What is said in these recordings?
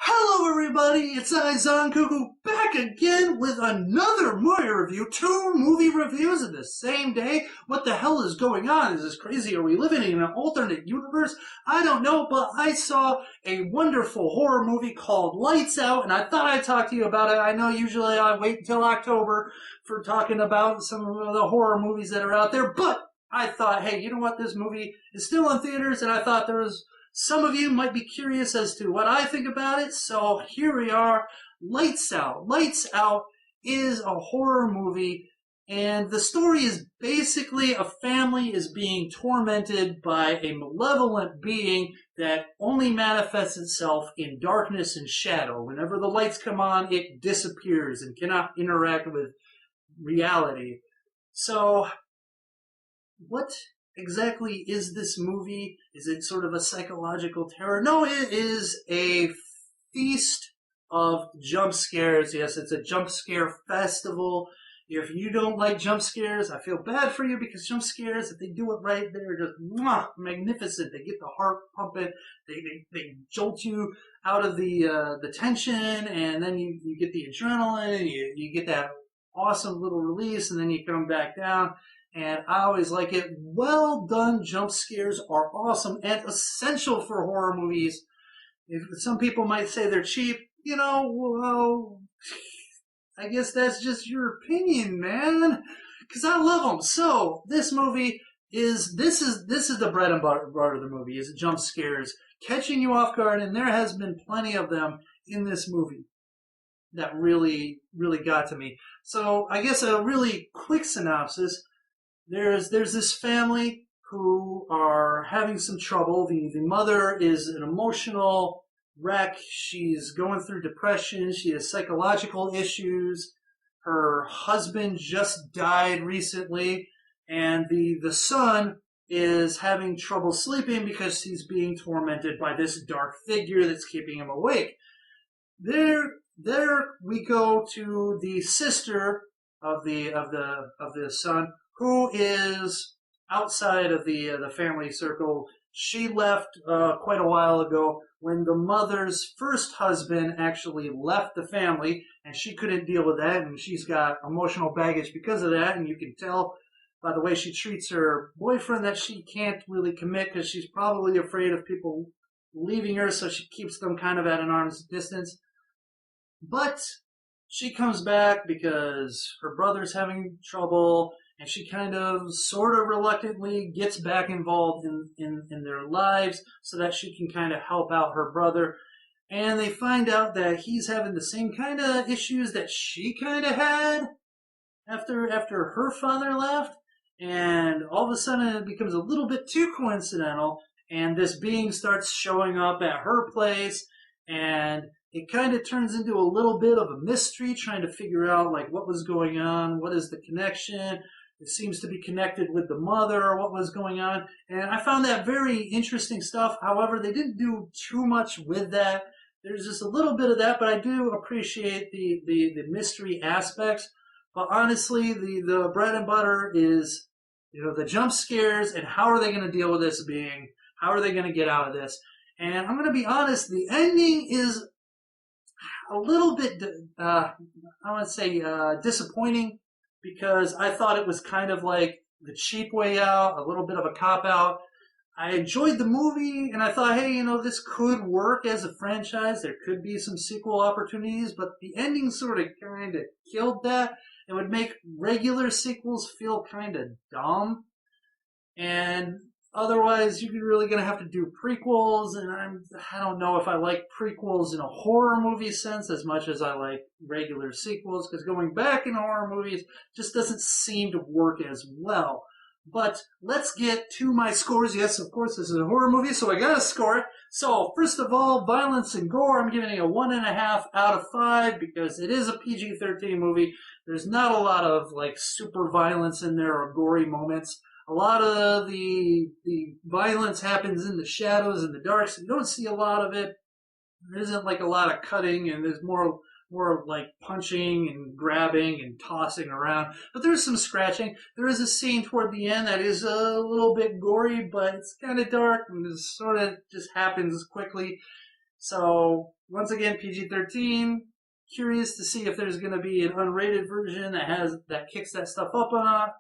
Hello everybody, it's I, Zankoku, back again with another movie review. Two movie reviews in the same day? What the hell is going on? Is this crazy? Are we living in an alternate universe? I don't know, but I saw a wonderful horror movie called Lights Out, and I thought I'd talk to you about it. I know usually I wait until October for talking about some of the horror movies that are out there, but I thought, hey, you know what? This movie is still in theaters, and I thought there was some of you might be curious as to what I think about it, so here we are. Lights Out. Lights Out is a horror movie, and the story is basically a family is being tormented by a malevolent being that only manifests itself in darkness and shadow. Whenever the lights come on, it disappears and cannot interact with reality. So, what exactly is this movie? Is it sort of a psychological terror? No, it is a feast of jump scares. Yes, it's a jump scare festival. If you don't like jump scares, I feel bad for you because jump scares, if they do it right, they're just magnificent. They get the heart pumping. They jolt you out of the tension, and then you get the adrenaline, and you get that awesome little release, and then you come back down. And I always like it. Well done jump scares are awesome and essential for horror movies. If some people might say they're cheap, well, I guess that's just your opinion, man. Because I love them. So this movie this is the bread and butter of the movie. Is jump scares catching you off guard, and there has been plenty of them in this movie that really got to me. So I guess a really quick synopsis. There's this family who are having some trouble. The mother is an emotional wreck. She's going through depression. She has psychological issues. Her husband just died recently, and the son is having trouble sleeping because he's being tormented by this dark figure that's keeping him awake. There we go to the sister of the son, who is outside of the family circle. She left quite a while ago when the mother's first husband actually left the family, and she couldn't deal with that, and she's got emotional baggage because of that, and you can tell by the way she treats her boyfriend that she can't really commit because she's probably afraid of people leaving her, so she keeps them kind of at an arm's distance. But she comes back because her brother's having trouble, and she kind of sort of reluctantly gets back involved in their lives so that she can kind of help out her brother. And they find out that he's having the same kind of issues that she kind of had after her father left. And all of a sudden it becomes a little bit too coincidental, and this being starts showing up at her place, and it kind of turns into a little bit of a mystery, trying to figure out like what was going on, what is the connection. It seems to be connected with the mother, or what was going on. And I found that very interesting stuff. However, they didn't do too much with that. There's just a little bit of that, but I do appreciate the mystery aspects. But honestly, the bread and butter is, the jump scares, and how are they going to deal with this being? How are they going to get out of this? And I'm going to be honest, the ending is a little bit, I want to say, disappointing, because I thought it was kind of like the cheap way out, a little bit of a cop-out. I enjoyed the movie, and I thought, hey, this could work as a franchise. There could be some sequel opportunities, but the ending sort of kind of killed that. It would make regular sequels feel kind of dumb. And otherwise, you're really going to have to do prequels, and I don't know if I like prequels in a horror movie sense as much as I like regular sequels, because going back in horror movies just doesn't seem to work as well. But let's get to my scores. Yes, of course, this is a horror movie, so I gotta score it. So, first of all, violence and gore, I'm giving it a 1.5 out of 5, because it is a PG-13 movie. There's not a lot of, super violence in there or gory moments. A lot of the violence happens in the shadows and the dark, so you don't see a lot of it. There isn't, a lot of cutting, and there's more punching and grabbing and tossing around. But there's some scratching. There is a scene toward the end that is a little bit gory, but it's kind of dark and it sort of just happens quickly. So, once again, PG-13. Curious to see if there's going to be an unrated version that kicks that stuff up a notch.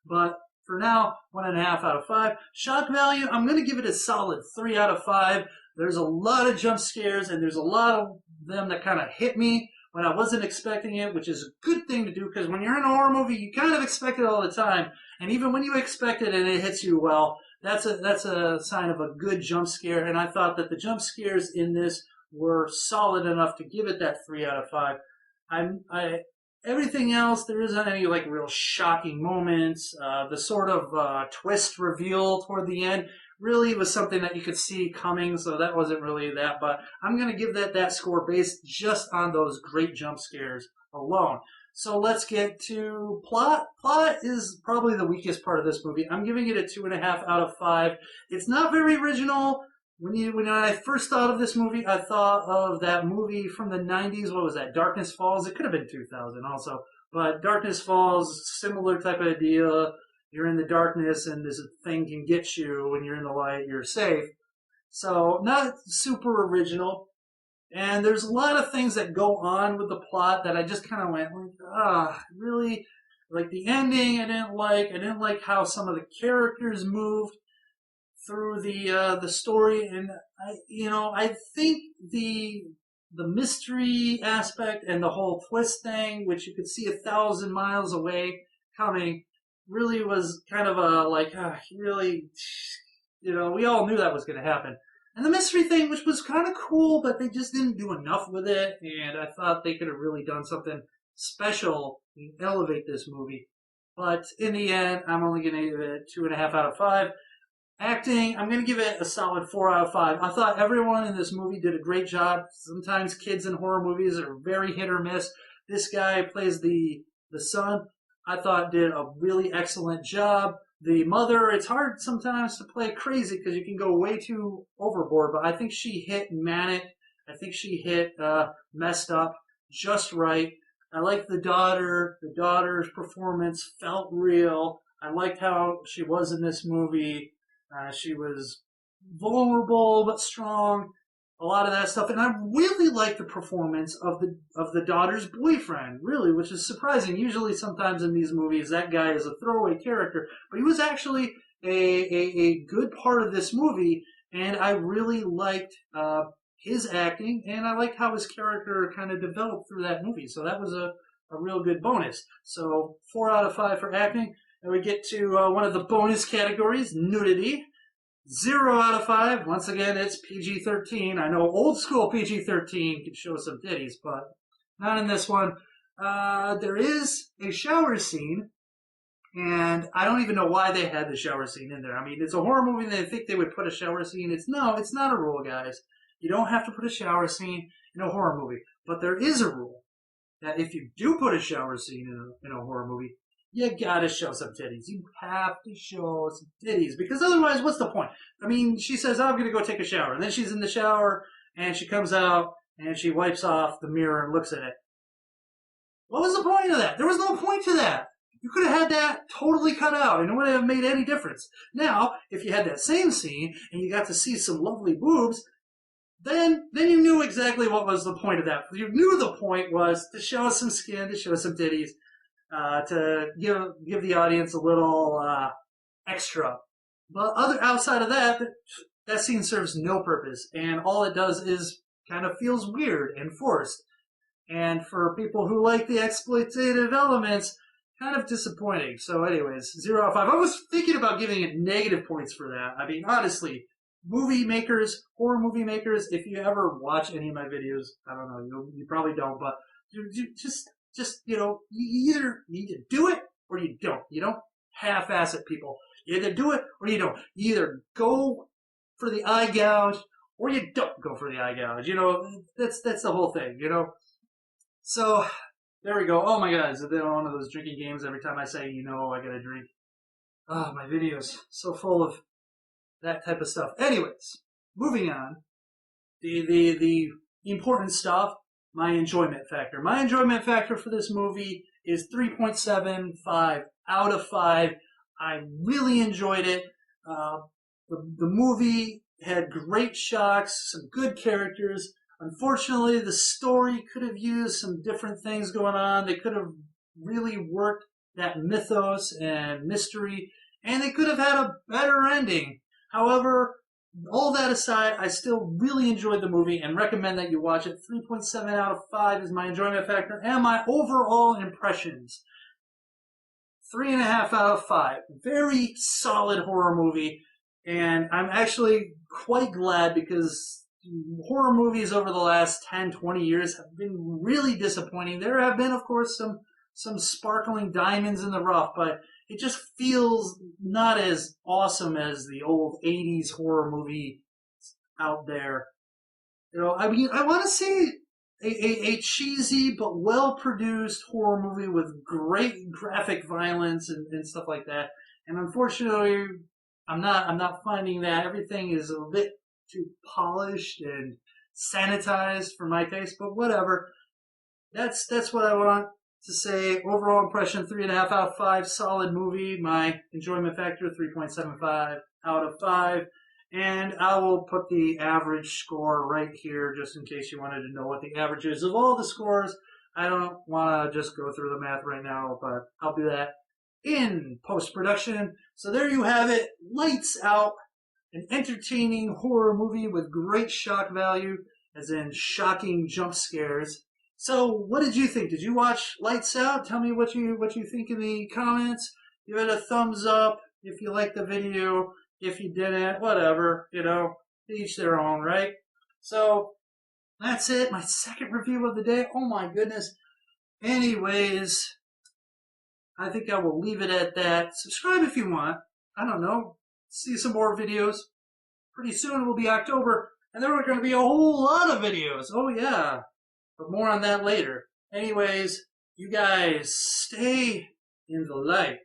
But for now, 1.5 out of 5. Shock value, I'm going to give it a solid 3 out of 5. There's a lot of jump scares, and there's a lot of them that kind of hit me when I wasn't expecting it, which is a good thing to do, because when you're in a horror movie, you kind of expect it all the time. And even when you expect it and it hits you well, that's a sign of a good jump scare. And I thought that the jump scares in this were solid enough to give it that 3 out of 5. Everything else, there isn't any like real shocking moments. The sort of twist reveal toward the end really was something that you could see coming, so that wasn't really that. But I'm going to give that score based just on those great jump scares alone. So let's get to plot. Plot is probably the weakest part of this movie. I'm giving it a 2.5 out of 5. It's not very original. When I first thought of this movie, I thought of that movie from the 90s. What was that? Darkness Falls? It could have been 2000 also. But Darkness Falls, similar type of idea. You're in the darkness and this thing can get you. When you're in the light, you're safe. So, not super original. And there's a lot of things that go on with the plot that I just kind of went, really? Like the ending I didn't like. I didn't like how some of the characters moved through the story, and I think the mystery aspect and the whole twist thing, which you could see 1,000 miles away coming, really was kind of really, we all knew that was going to happen. And the mystery thing, which was kind of cool, but they just didn't do enough with it, and I thought they could have really done something special to elevate this movie. But in the end, I'm only going to give it 2.5 out of 5. Acting, I'm going to give it a solid 4 out of 5. I thought everyone in this movie did a great job. Sometimes kids in horror movies are very hit or miss. This guy plays the son. I thought did a really excellent job. The mother, it's hard sometimes to play crazy because you can go way too overboard, but I think she hit manic. I think she hit messed up just right. I like the daughter. The daughter's performance felt real. I liked how she was in this movie. She was vulnerable but strong, a lot of that stuff, and I really liked the performance of the daughter's boyfriend, really, which is surprising. Usually, sometimes in these movies, that guy is a throwaway character, but he was actually a good part of this movie, and I really liked his acting, and I liked how his character kind of developed through that movie. So that was a real good bonus. So 4 out of 5 for acting. And we get to one of the bonus categories, nudity. 0 out of 5. Once again, it's PG-13. I know old school PG-13 can show some titties, but not in this one. There is a shower scene, and I don't even know why they had the shower scene in there. I mean, it's a horror movie, and they think they would put a shower scene. It's not a rule, guys. You don't have to put a shower scene in a horror movie. But there is a rule that if you do put a shower scene in a horror movie, you gotta show some titties. You have to show some titties. Because otherwise, what's the point? I mean, she says, I'm gonna go take a shower. And then she's in the shower, and she comes out, and she wipes off the mirror and looks at it. What was the point of that? There was no point to that. You could have had that totally cut out, and it wouldn't have made any difference. Now, if you had that same scene, and you got to see some lovely boobs, then you knew exactly what was the point of that. You knew the point was to show us some skin, to show us some titties, to give the audience a little extra. But outside of that scene serves no purpose, and all it does is kind of feels weird and forced. And for people who like the exploitative elements, kind of disappointing. So anyways, 0 out of 5. I was thinking about giving it negative points for that. I mean, honestly, movie makers, horror movie makers, if you ever watch any of my videos, I don't know, you probably don't, but you just, you either need to do it or you don't. You don't half-ass it, people. You either do it or you don't. You either go for the eye gouge or you don't go for the eye gouge. That's the whole thing, So, there we go. Oh my God, is it one of those drinking games every time I say, I gotta drink? Oh, my videos, so full of that type of stuff. Anyways, moving on. The important stuff, my enjoyment factor. My enjoyment factor for this movie is 3.75 out of 5. I really enjoyed it. The movie had great shocks, some good characters. Unfortunately, the story could have used some different things going on. They could have really worked that mythos and mystery, and they could have had a better ending. However, all that aside, I still really enjoyed the movie and recommend that you watch it. 3.7 out of 5 is my enjoyment factor, and my overall impressions. 3.5 out of 5. Very solid horror movie, and I'm actually quite glad because horror movies over the last 10, 20 years have been really disappointing. There have been, of course, some sparkling diamonds in the rough, but it just feels not as awesome as the old 80s horror movie out there. You know, I mean, I want to see a cheesy but well-produced horror movie with great graphic violence and stuff like that. And unfortunately, I'm not finding that. Everything is a bit too polished and sanitized for my taste, but whatever. That's what I want to say. Overall impression, 3.5 out of 5. Solid movie. My enjoyment factor, 3.75 out of 5. And I will put the average score right here just in case you wanted to know what the average is of all the scores. I don't want to just go through the math right now, but I'll do that in post-production. So there you have it. Lights Out. An entertaining horror movie with great shock value, as in shocking jump scares. So, what did you think? Did you watch Lights Out? Tell me what you think in the comments. Give it a thumbs up if you liked the video. If you didn't, whatever, each their own, right? So, that's it. My second review of the day. Oh my goodness. Anyways, I think I will leave it at that. Subscribe if you want. I don't know. See some more videos. Pretty soon it will be October, and there are going to be a whole lot of videos. Oh yeah. But more on that later. Anyways, you guys stay in the light.